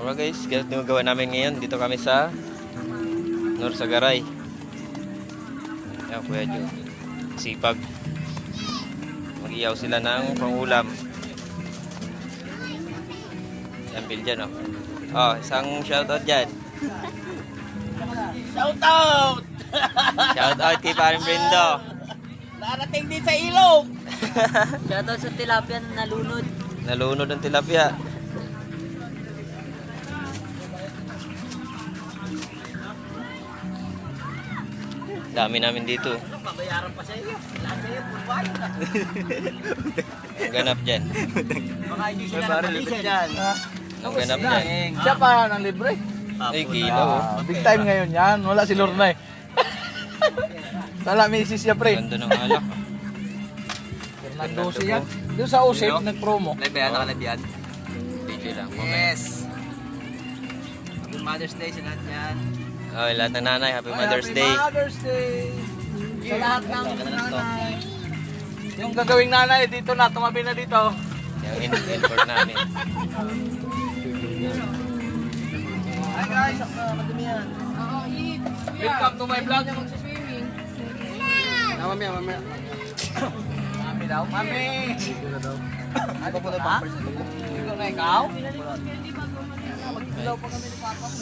Alright guys, ganito yung gawa namin ngayon. Dito kami sa Norsagaray. Yan, Kuya Jo. Sipag. Mag-iyaw sila ng pangulam. Yan, Bill dyan, oh. Oh, isang shoutout dyan. Shoutout! Shoutout kay Paring Brendo. Narating din sa ilog! Shoutout sa tilapia na nalunod. Nalunod ang tilapia. Dami namin dito. Babayaran pa sa iyo. Lahat sa iyo, purbayo na. Ang ganap dyan. Baka hindi sila nakalisen. Ang ganap dyan. Siya pa ng libre. Ay, kilo. Oh. Big time ngayon yan. Wala si Lorna eh. Wala misis siya pre. Ganda ng alak. Fernando siya. Doon sa Osip, nag-promo. Live yan, nakalive yan. Video lang. Yes! Happy Mother's Day sa lahat yan. Oh, lahat ng nanay, Happy Mother's Day. Happy Mother's Day. Sa lahat ng nanay. Yung gagawing nanay, dito na. Tumabi na dito. Yung import namin. Hi guys, madumi yan. Welcome to my vlog. Mamaya. Mami daw. Mami! Ano po na ba? Dito na ikaw? Magdilaw pa kami ni Papa mo.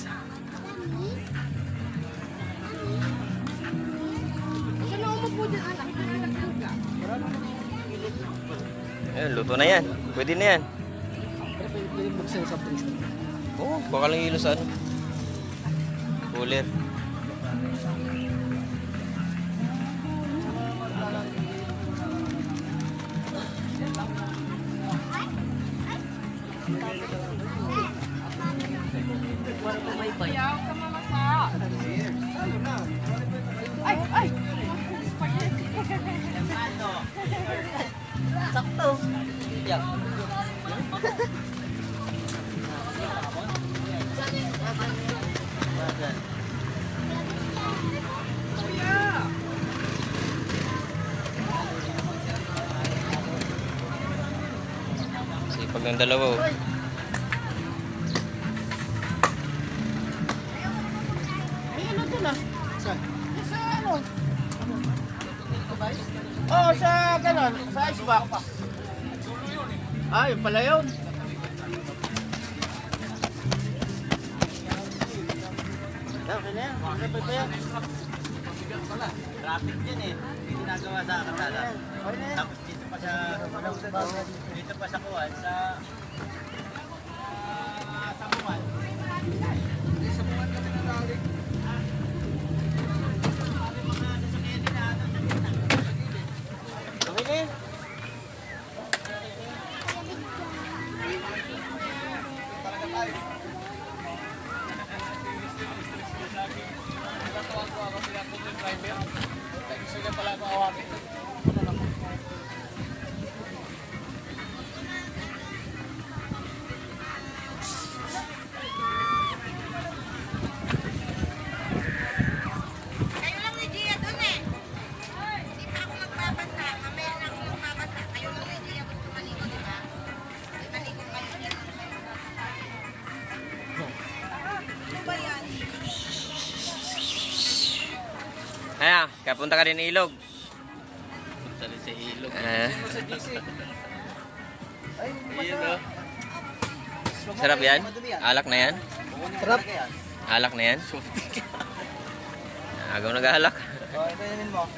Ayun, luto na yan. Pwede na yan. Oo, baka lang hilo sa ano. Cooler. Sakto. Yan. Sipag ng dalawa. Oh. Oh, sa ganon, sa icebox. Ah, yun pala yun. Okay na yan, okay pa yan. Traffic yan eh, hindi ginagawa sa kasada. Tapos dito pa sa kuwan, sa Sabuan. Sabuan kami nagaling. Okay na yan. Kayo lang ni Gia doon eh. Hindi pa ako magbabasa. Mamaya na ako magbabasa. Kayo lang ni Gia gusto maligo, di ba? Maligo kayo dyan. Ano ba yan? Ayan, kapunta ka rin ng ilog. Punta rin sa ilog. Sarap yan? Alak na yan? Sarap. Alak na yan? Agaw nag-alak. Oh, ito yanin mo.